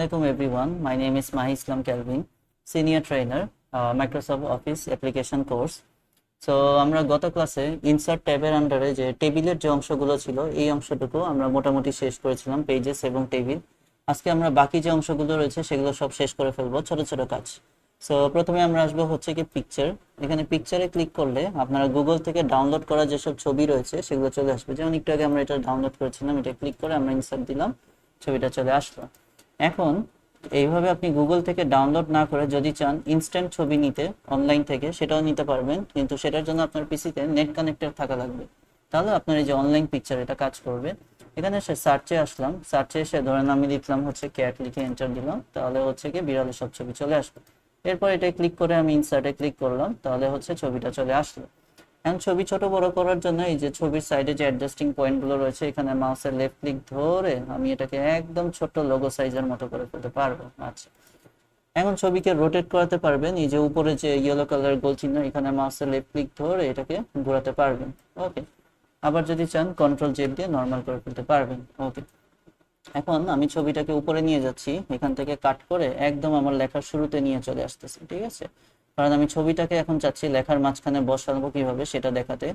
Welcome everyone. My name is Mahi Islam Kelvin, Senior Trainer, Microsoft Office Application Course. So আমরা গত ক্লাসে insert ট্যাবের আন্ডারে যে টেবিলের যে অংশগুলো ছিল এই অংশটুকু আমরা মোটামুটি শেষ করেছিলাম, পেজেস এবং টেবিল। আজকে আমরা বাকি যে অংশগুলো রয়েছে সেগুলো সব শেষ করে ফেলবো, ছোট ছোট কাজ। সো প্রথমে আমরা আসবো হচ্ছে কি পিকচার। এখানে পিকচারে ক্লিক করলে আপনারা গুগল থেকে ডাউনলোড করা যেসব ছবি রয়েছে সেগুলো চলে আসবে। যেমন একটু আগে আমরা এটা ডাউনলোড করেছিলাম, এটা ক্লিক করে আমরা ইনসার্ট দিলাম, ছবিটা চলে আসলো। এখন এইভাবে আপনি গুগল থেকে ডাউনলোড না করে যদি চান ইনস্ট্যান্ট ছবি নিতে অনলাইন থেকে, সেটাও নিতে পারবেন, কিন্তু সেটার জন্য আপনার পিসিতে নেট কানেক্টেড থাকা লাগবে। তাহলে আপনার এই যে অনলাইন পিকচার এটা কাজ করবে। এখানে এসে সার্চে আসলাম, সার্চে এসে ধরেন আমি লিখলাম হচ্ছে ক্যাট, লিখে এন্টার দিলাম, তাহলে হচ্ছে কি বিড়ালের সব ছবি চলে আসবে। এরপর এটা ক্লিক করে আমি ইনসার্টে ক্লিক করলাম, তাহলে হচ্ছে ছবিটা চলে আসলো। এখন ছবি ছোট বড় করার জন্য এই যে ছবির সাইডে যে অ্যাডজাস্টিং পয়েন্ট গুলো রয়েছে, এখানে মাউসের লেফট ক্লিক ধরে আমি এটাকে একদম ছোট লোগো সাইজের মতো করে ফেলতে পারবো। আচ্ছা, এখন ছবিকে রোটেট করাতে পারবেন, এই যে উপরে যে ইয়েলো কালার গোল চিহ্ন, এখানে মাউসের লেফট ক্লিক ধরে এটাকে ঘোরাতে পারবেন। ওকে, আবার যদি চান কন্ট্রোল জেড দিয়ে নর্মাল করে ফেলতে পারবেন। ওকে, এখন আমি ছবিটাকে উপরে নিয়ে যাচ্ছি, এখান থেকে কাট করে একদম আমার লেখার শুরুতে নিয়ে চলে আসতেছি। ঠিক আছে, কারণ আমি ছবিটাকে এখন চাচ্ছি লেখার মাঝখানে বসাবো কিভাবে সেটা দেখাতে।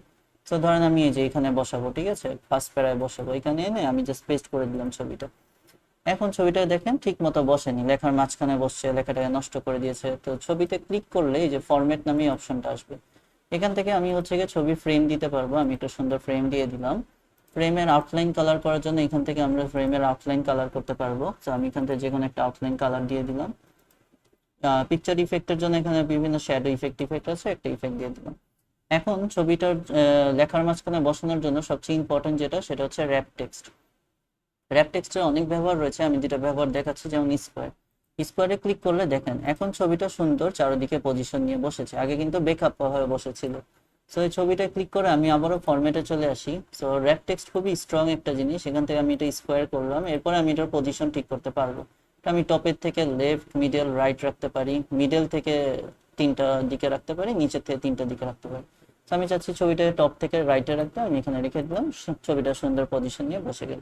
তো ধরেন আমি এই যে এখানে বসাবো, ঠিক আছে, ফার্স্ট প্যারায় বসাবো, এখানে এনে আমি জাস্ট পেস্ট করে দিলাম ছবিটা। এখন ছবিটা দেখেন ঠিক মতো বসেনি, লেখার মাঝখানে বসছে, লেখাটাকে নষ্ট করে দিয়েছে। তো ছবিতে ক্লিক করলে এই যে ফরম্যাট নামে অপশনটা আসবে, এখান থেকে আমি হচ্ছে গিয়ে ছবি ফ্রেম দিতে পারবো। আমি একটু সুন্দর ফ্রেম দিয়ে দিলাম। ফ্রেমের আউটলাইন কালার করার জন্য এখান থেকে আমরা ফ্রেমের আউটলাইন কালার করতে পারবো। তো আমি এখান থেকে যে কোনো একটা আউটলাইন কালার দিয়ে দিলাম। পিকচার ইফেক্টের জন্য এখানে বিভিন্ন শ্যাডো ইফেক্ট আছে, একটা ইফেক্ট দিয়ে দিলাম। এখন ছবিটার লেখার মাঝখানে বসানোর জন্য সবচেয়ে ইম্পর্টেন্ট যেটা, সেটা হচ্ছে র্যাপ টেক্সট। র্যাপ টেক্সটের অনেক ব্যবহার রয়েছে, আমি দুটো ব্যবহার দেখাচ্ছি। যেমন স্কোয়ার, স্কোয়ারে ক্লিক করলে দেখেন এখন ছবিটা সুন্দর চারিদিকে পজিশন নিয়ে বসেছে, আগে কিন্তু বেকআপ হয়ে বসেছিল। সো এই ছবিটা ক্লিক করে আমি আবারও ফরম্যাটে চলে আসি। সো র্যাপ টেক্সট খুবই স্ট্রং একটা জিনিস, এখান থেকে আমি এটা স্কোয়ার করলাম, এরপরে আমি এটার পজিশন ঠিক করতে পারবো। আমি টপের থেকে লেফট, মিডল, রাইট রাখতে পারি, মিডল থেকে তিনটা দিকে রাখতে পারি, নিচের থেকে তিনটা দিকে রাখতে পারি। তো আমি চাচ্ছি ছবিটা টপ থেকে রাইটে রাখতে, আমি এখানে রেখে দিলাম, ছবিটা সুন্দর পজিশন নিয়ে বসে গেল।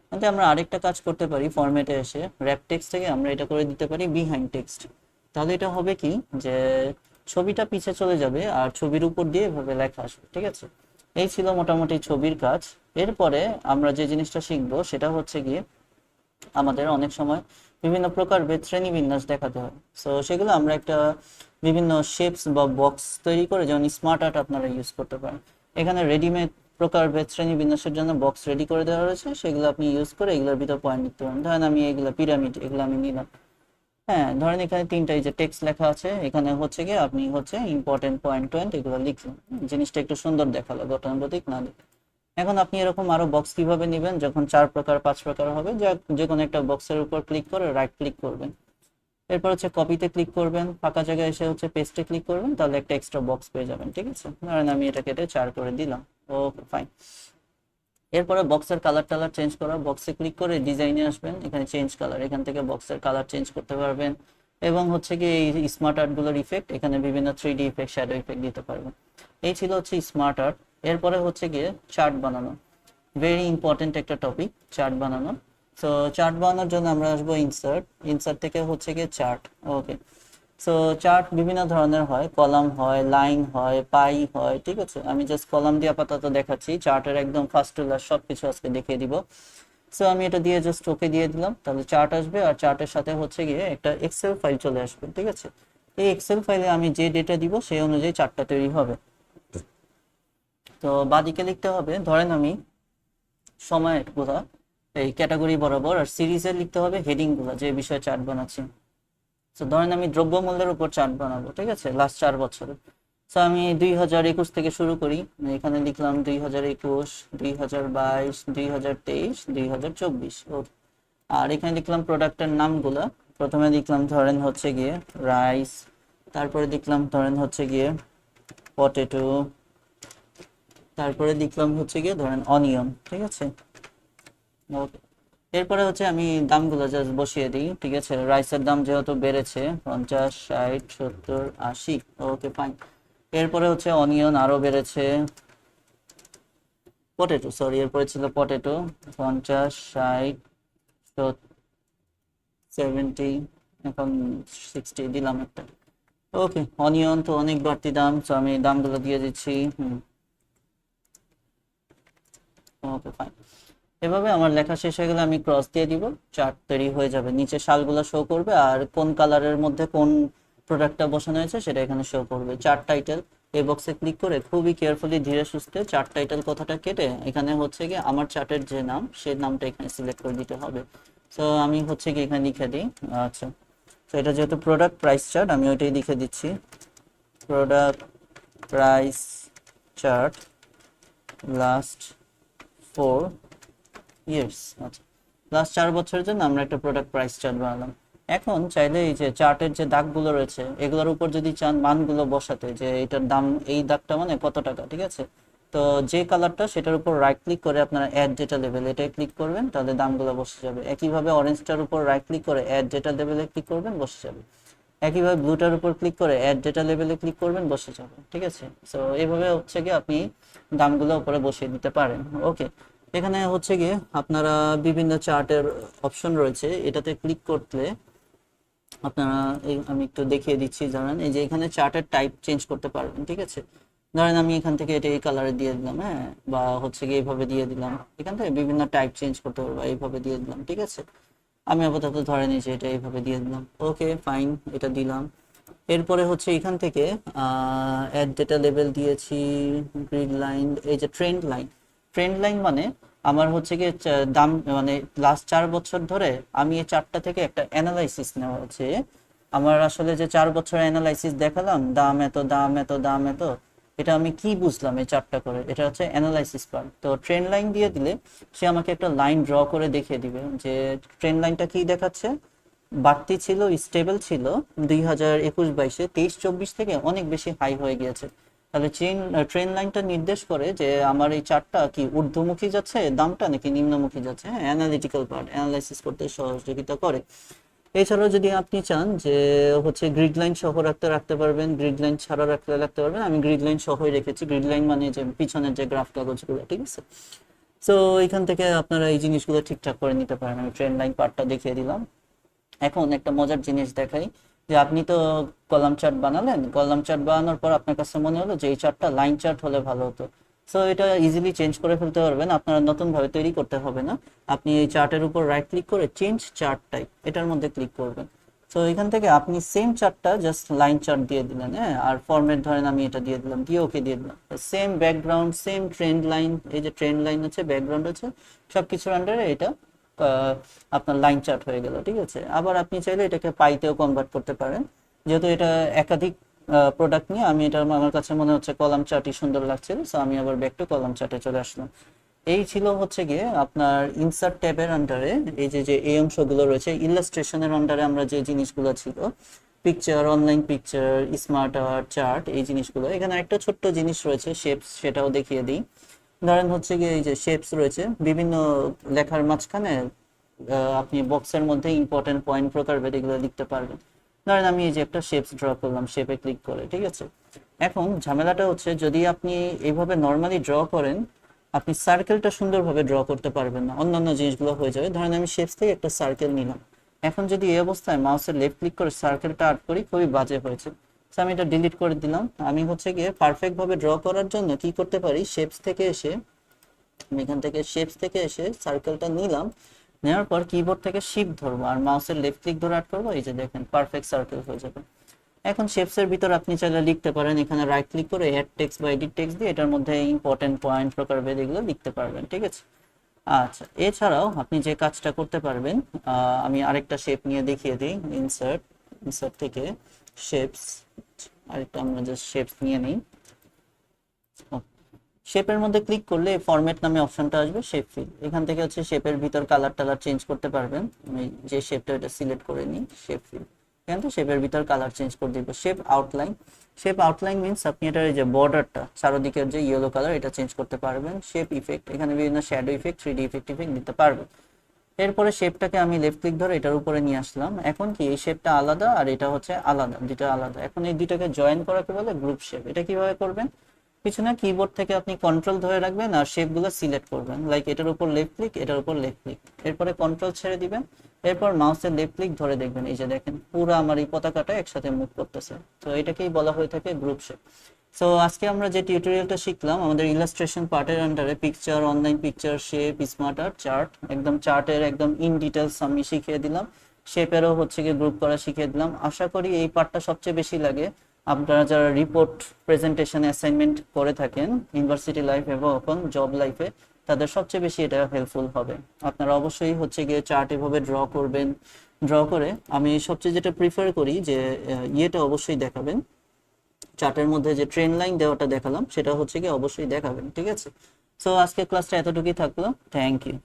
তাতে আমরা আরেকটা কাজ করতে পারি, ফরম্যাটে এসে র্যাপ টেক্সট থেকে আমরা এটা করে দিতে পারি বিহাইন্ড টেক্সট। তাহলে এটা হবে কি যে ছবিটা পিছে চলে যাবে আর ছবির উপর দিয়ে এভাবে লেখা আসবে। ঠিক আছে, এই ছিল মোটামুটি ছবির কাজ। এরপরে আমরা যে জিনিসটা শিখবো সেটা হচ্ছে গিয়ে আমাদের অনেক সময় বিভিন্ন প্রকার শ্রেণী বিন্যাস দেখাতে হয়। সো সেগুলো আমরা একটা বিভিন্ন শেপস বা বক্স তৈরি করে, যেমন স্মার্ট আর্ট আপনারা ইউজ করতে পারেন। এখানে রেডিমেড প্রকারভেদ শ্রেণী বিন্যাসের জন্য বক্স রেডি করে দেওয়া রয়েছে, সেগুলো আপনি ইউজ করে এগুলোর ভিতর পয়েন্ট লিখতে পারেন। ধরেন আমি এগুলো পিরামিড, এগুলো আমি নিলাম। হ্যাঁ, ধরেন এখানে তিনটা এই যে টেক্সট লেখা আছে, এখানে হচ্ছে কি আপনি হচ্ছে ইম্পর্টেন্ট পয়েন্ট টয়েন্ট এগুলো লিখলেন, জিনিসটা একটু সুন্দর দেখালো, গতানুগতিক না দেখে। এখন আপনি এরকম আরো বক্স কিভাবে নেবেন, যখন 4 প্রকার 5 প্রকার হবে, যে কোনো একটা বক্সের উপর ক্লিক করে রাইট ক্লিক করবেন, এরপর হচ্ছে কপিতে ক্লিক করবেন, ফাঁকা জায়গায় এসে হচ্ছে পেস্টে ক্লিক করবেন, তাহলে একটা এক্সট্রা বক্স পেয়ে যাবেন। ঠিক আছে, ধরেন আমি এটা কেটে 4 করে দিলাম। ওকে, ফাইন। এরপরে বক্সের কালার টালার চেঞ্জ করা, বক্সে ক্লিক করে ডিজাইনে আসবেন, এখানে চেঞ্জ কালার, এখান থেকে বক্সের কালার চেঞ্জ করতে পারবেন। এবং হচ্ছে কি এই স্মার্ট আর্ট গুলোর ইফেক্ট, এখানে বিভিন্ন 3D ইফেক্ট, শ্যাডো ইফেক্ট দিতে পারবেন। এই ছিল হচ্ছে স্মার্ট আর্ট। এরপরে হচ্ছে গিয়ে চার্ট বানানো, ভেরি ইম্পর্টেন্ট একটা টপিক, চার্ট বানানো। সো চার্ট বানানোর জন্য আমরা আসবো ইনসার্ট, ইনসার্ট থেকে হচ্ছে গিয়ে চার্ট। ওকে, সো চার্ট বিভিন্ন ধরনের হয়, কলাম হয়, লাইন হয়, পাই হয়। ঠিক আছে, আমি জাস্ট কলাম দিয়ে আপাতত দেখাচ্ছি, চার্টের একদম ফার্স্ট টু লাস্ট সবকিছু আজকে দেখিয়ে দিব। সো আমি এটা দিয়ে জাস্ট ওকে দিয়ে দিলাম, তাহলে চার্ট আসবে, আর চার্টের সাথে হচ্ছে গিয়ে একটা এক্সেল ফাইল চলে আসবে। ঠিক আছে, এই এক্সেল ফাইলে আমি যে ডেটা দিব সেই অনুযায়ী চার্টটা তৈরি হবে। তো বাদিকে লিখতে হবে, ধরেন আমি সময় গুলা এই ক্যাটাগরি বরাবর, আর সিরিজে লিখতে হবে হেডিং গুলা যে বিষয়ে চার্ট বানাচ্ছি। তো ধরেন আমি দ্রব্যমূল্যের উপর চার্ট বানাবো, ঠিক আছে, লাস্ট 4 বছরে। তো আমি 2021 থেকে শুরু করি, এখানে লিখলাম 2021, 2022, 2023, 2024। আর এখানে লিখলাম প্রোডাক্টের নামগুলা। প্রথমে লিখলাম ধরেন হচ্ছে গিয়ে রাইস, তারপরে লিখলাম ধরেন হচ্ছে গিয়ে পটেটো, তারপরে লিখলাম হচ্ছে গিয়ে ধরেন অনিয়ন। ঠিক আছে, ওকে। এরপরে হচ্ছে আমি দামগুলো জাস্ট বসিয়ে দিই। ঠিক আছে, রাইসের দাম যেহেতু বেড়েছে 50, 60, 70, 80। ওকে, ফাইন। এরপরে হচ্ছে অনিয়ন আরো বেড়েছে, এরপরে ছিল পটেটো 50, 60, 70, 70, এখন 60 দিলাম একটা। ওকে, অনিয়ন তো অনেক বাড়তি দাম, তো আমি দামগুলো দিয়ে দিচ্ছি। Okay fine. এভাবে আমার লেখা শেষ হয়ে গেলে আমি ক্রস দিয়ে দিব, চার্ট তৈরি হয়ে যাবে। নিচে সালগুলো শো করবে আর কোন কালারের মধ্যে কোন প্রোডাক্টটা বসানো হয়েছে সেটা এখানে শো করবে। চার্ট টাইটেল এই বক্সে ক্লিক করে খুবই কেয়ারফুলি ধীরে সুস্থে চার্ট টাইটেল কথাটা কেটে এখানে হচ্ছে কি আমার চার্টের যে নাম সেই নামটা এখানে সিলেক্ট করে দিতে হবে। তো আমি হচ্ছে কি এখানে লিখে দিই। আচ্ছা, তো এটা যেহেতু প্রোডাক্ট প্রাইস চার্ট, আমি ওইটাই লিখে দিচ্ছি, product price chart last 4 years। আচ্ছা, লাস্ট 4 বছরের জন্য আমরা একটা প্রোডাক্ট প্রাইস চার্ট বানালাম। এখন চাইলে এই যে চার্টের যে দাগগুলো রয়েছে এগুলোর উপর যদি চান মানগুলো বসাতে, যে এটার দাম এই দাগটা মানে কত টাকা, ঠিক আছে, তো যে কালারটা সেটার উপর রাইট ক্লিক করে আপনারা অ্যাড ডেটা লেভেল এটাই ক্লিক করবেন, তাহলে দামগুলো বসে যাবে। একইভাবে অরেঞ্জটার উপর রাইট ক্লিক করে অ্যাড ডেটা লেভেলে ক্লিক করবেন, বসে যাবে। একইভাবে ব্লুটার উপর ক্লিক করে অ্যাড ডেটা লেভেলে ক্লিক করবেন, বসে যাবে। ঠিক আছে, সো এইভাবে হচ্ছে কি আপনি দামগুলো উপরে বসিয়ে দিতে পারেন। ওকে, এখানে হচ্ছে গিয়ে আপনারা বিভিন্ন চার্টের অপশন রয়েছে, এটাতে ক্লিক করলে আপনারা আমি একটু দেখিয়ে দিচ্ছি, ধরেন এই যে এখানে চার্টের টাইপ চেঞ্জ করতে পারবেন। ঠিক আছে, ধরেন আমি এখান থেকে এটা এই কালারে দিয়ে দিলাম, হ্যাঁ, বা হচ্ছে গিয়ে এইভাবে দিয়ে দিলাম, এখান থেকে বিভিন্ন টাইপ চেঞ্জ করতে পারবো, এইভাবে দিয়ে দিলাম। ঠিক আছে, আমি আপাতত ধরে নিয়েছি এটা এইভাবে দিয়ে দিলাম। ওকে ফাইন, এটা দিলাম। এরপরে হচ্ছে এখান থেকে অ্যাড ডেটা লেভেল দিয়েছি, গ্রিড লাইন, এই যে ট্রেন্ড লাইন। ট্রেন্ড লাইন মানে আমার হচ্ছে গিয়ে দাম মানে লাস্ট 4 বছর ধরে আমি এই চারটা থেকে একটা অ্যানালাইসিস নেওয়া হচ্ছে। আমার আসলে যে 4 বছর অ্যানালাইসিস দেখালাম, দাম এত দাম এত দাম এত, এটা আমি কি বুঝলাম এই চারটা করে, এটা হচ্ছে অ্যানালাইসিস পার্ট। তো ট্রেন্ড লাইন দিয়ে দিলে সে আমাকে একটা লাইন ড্র করে দেখিয়ে দিবে যে ট্রেন্ড লাইনটা কি দেখাচ্ছে। বাড়তি ছিল, স্টেবল ছিল 2021-22-এ, 23-24 থেকে অনেক বেশি হাই হয়ে গিয়েছে। তাহলে ট্রেন লাইনটা নির্দেশ করে যে আমার এই চার্টটা কি ঊর্ধ্বমুখী যাচ্ছে দামটা নাকি নিম্নমুখী যাচ্ছে। হ্যাঁ, অ্যানালিটিক্যাল পার্ট অ্যানালাইসিস করতে সহযোগিতা করে। এছাড়াও যদি আপনি চান যে হচ্ছে গ্রিড লাইন সহ রাখতে পারবেন, গ্রিড লাইন ছাড়া রাখতে পারবেন। আমি গ্রিড লাইন সহই রেখেছি। গ্রিড লাইন মানে যে পিছনের যে গ্রাফ কাগজগুলো, ঠিক আছে। সো এখান থেকে আপনারা এই জিনিসগুলো ঠিকঠাক করে নিতে পারেন। আমি ট্রেন লাইন পার্টটা দেখিয়ে দিলাম। এখন একটা মজার জিনিস দেখাই, যে আপনি তো কলাম চার্ট বানালেন, কলাম চার্ট বানানোর পর আপনার কাছে মনে হলো যে এই চার্টটা লাইন চার্ট হলে ভালো হতো। সো এটা ইজিলি চেঞ্জ করে ফেলতে পারবেন, আপনারা নতুন ভাবে তৈরি করতে হবে না। আপনি এই চার্টের উপর রাইট ক্লিক করে চেঞ্জ চার্ট টাইপ এটার মধ্যে ক্লিক করবেন। সো এখান থেকে আপনি সেম চার্টটা জাস্ট লাইন চার্ট দিয়ে দিলেন, হ্যাঁ, আর ফরম্যাট ধরেন আমি এটা দিয়ে দিলাম, দিয়ে ওকে দিয়ে দিলাম। Same background, same trend line, এই যে ট্রেন্ড লাইন আছে, ব্যাকগ্রাউন্ড আছে, সবকিছুর আন্ডারে এটা আপনার লাইন চার্ট হয়ে গেল। ঠিক আছে, আবার আপনি চাইলে এটাকে পাইতেও কনভার্ট করতে পারেন। যেহেতু এটা একাধিক প্রোডাক্ট নিয়ে আমি এটা আমার কাছে মনে হচ্ছে কলাম চার্টই সুন্দর লাগছে, সো আমি আবার ব্যাক টু কলাম চার্টে চলে আসলাম। এই ছিল হচ্ছে গিয়ে আপনার ইনসার্ট ট্যাবের আন্ডারে এই যে যে এই অংশগুলো রয়েছে, ইলাস্ট্রেশনের আন্ডারে আমরা যে জিনিসগুলো ছিল, picture, online picture, smart art, chart, এই জিনিসগুলো। এখানে একটা ছোট্ট জিনিস রয়েছে শেপস, সেটাও দেখিয়ে দিই। ধরেন হচ্ছে গিয়ে এই যে শেপস রয়েছে বিভিন্ন লেখার মাঝখানে, আপনি বক্সের মধ্যে ইম্পর্টেন্ট পয়েন্ট প্রকারভেদ এগুলো লিখতে পারবেন। ধরেন আমি এই যে একটা শেপস ড্র করলাম শেপে ক্লিক করে। ঠিক আছে, এখন ঝামেলাটা হচ্ছে যদি আপনি এইভাবে নর্মালি ড্র করেন, আপনি সার্কেলটা সুন্দরভাবে ড্র করতে পারবেন না, অন্যান্য জিনিসগুলো হয়ে যাবে। ধরেন আমি শেপস থেকে একটা সার্কেল নিলাম, এখন যদি এই অবস্থায় মাউসের লেফট ক্লিক করে সার্কেলটা আর্ট করি, খুবই বাজে হয়েছে। আমি এটা ডিলিট করে দিলাম। আমি হচ্ছে গিয়ে পারফেক্ট ভাবে ড্র করার জন্য কি করতে পারি, শেপস থেকে এসে আমি এখান থেকে শেপস থেকে এসে সার্কেলটা নিলাম, নেওয়ার পর কিবোর্ড থেকে শিফট ধরবো আর মাউসের লেফট ক্লিক ধরে আট করবো, এই যে দেখেন পারফেক্ট সার্কেল হয়ে যাবে। এখন শেপস এর ভিতর আপনি চাইলে লিখতে পারেন, এখানে রাইট ক্লিক করে অ্যাড টেক্সট বা এডিট টেক্সট দিয়ে এটার মধ্যে ইম্পর্টেন্ট পয়েন্ট প্রকারভেদ এগুলো লিখতে পারবেন। ঠিক আছে, আচ্ছা, এছাড়াও আপনি যে কাজটা করতে পারবেন, আমি আরেকটা শেপ নিয়ে দেখিয়ে দিই। ইনসার্ট, ইনসার্ট থেকে শেপস, আরেকটা আমরা জাস্ট শেপস নিয়ে নিই। শেপের মধ্যে ক্লিক করলে ফরম্যাট নামে অপশনটা আসবে, শেপ ফিল। এখান থেকে হচ্ছে শেপের ভিতর কালার টালার চেঞ্জ করতে পারবেন। আমি যে শেপটা এটা সিলেক্ট করে নিই, শেপ ফিল, এখান থেকে শেপের ভিতর কালার চেঞ্জ করে দিব। Shape outline, shape outline means আপনি এটার যে বর্ডারটা চারদিকের যে ইয়েলো কালার এটা চেঞ্জ করতে পারবেন। শেপ ইফেক্ট, এখানে বিভিন্ন শ্যাডো ইফেক্ট, 3D ইফেক্ট দিতে পারবেন। এরপরে শেপটাকে আমি লেফট ক্লিক ধরে এটার উপরে নিয়ে আসলাম। এখন কি এই শেপটা আলাদা আর এটা হচ্ছে আলাদা, দুটো আলাদা। এখন এই দুটাকে জয়েন করাকে বলে গ্রুপ শেপ। এটা কিভাবে করবেন, কিছু না, কিবোর্ড থেকে আপনি কন্ট্রোল ধরে রাখবেন আর শেপগুলো সিলেক্ট করবেন, লাইক এটার উপর লেফট ক্লিক, এটার উপর লেফট ক্লিক, এরপরে কন্ট্রোল ছেড়ে দিবেন, এরপর মাউসের লেফট ক্লিক ধরে দেখবেন এই যে দেখেন পুরো আমার এই পতাকাটা একসাথে মুভ করতেছে। তো এটাকেই বলা হয়ে থাকে গ্রুপ শেপ। সো আজকে আমরা যে টিউটোরিয়ালটা শিখলাম আমাদের ইলাস্ট্রেশন পার্টের আন্ডারে picture, online picture, shape, smart art, chart, একদম চার্টের একদম ইন ডিটেলস আমি শিখিয়ে দিলাম, শেপেরও হচ্ছে গিয়ে গ্রুপ করা শিখিয়ে দিলাম। আশা করি এই পার্টটা সবচেয়ে বেশি লাগে আপনারা যারা রিপোর্ট, প্রেজেন্টেশন, অ্যাসাইনমেন্ট করে থাকেন ইউনিভার্সিটি লাইফ এবং এখন জব লাইফে, তাদের সবচেয়ে বেশি এটা হেল্পফুল হবে। আপনারা অবশ্যই হচ্ছে গিয়ে চার্ট এভাবে ড্র করবেন। ড্র করে আমি সবচেয়ে যেটা প্রিফার করি যে ইয়েটা অবশ্যই দেখাবেন, চার্টের মধ্যে যে ট্রেন লাইন দেওয়াটা দেখালাম সেটা হচ্ছে গিয়ে অবশ্যই দেখাবেন, ঠিক আছে? সো আজকে ক্লাসটা এতটুকুই থাকলো, থ্যাংক ইউ।